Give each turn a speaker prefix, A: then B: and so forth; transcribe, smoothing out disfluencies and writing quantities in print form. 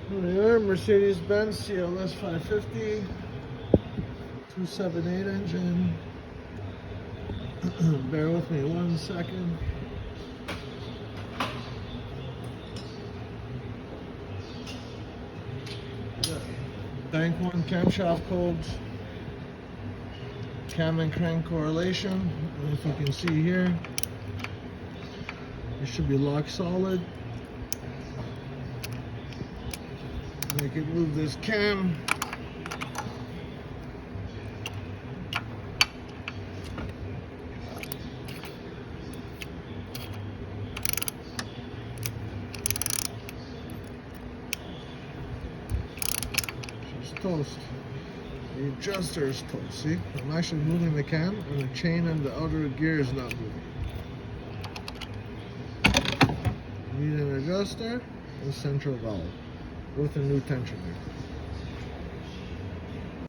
A: Here we are, Mercedes Benz CLS 550, 278 engine. Bear with me 1 second. Bank 1 camshaft codes, cam and crank correlation. If you can see here, it should be lock solid. I can move this cam. She's toast. The adjuster is toast. See, I'm actually moving the cam, and the chain and the outer gear is not moving. Need an adjuster and central valve with a new tensioner.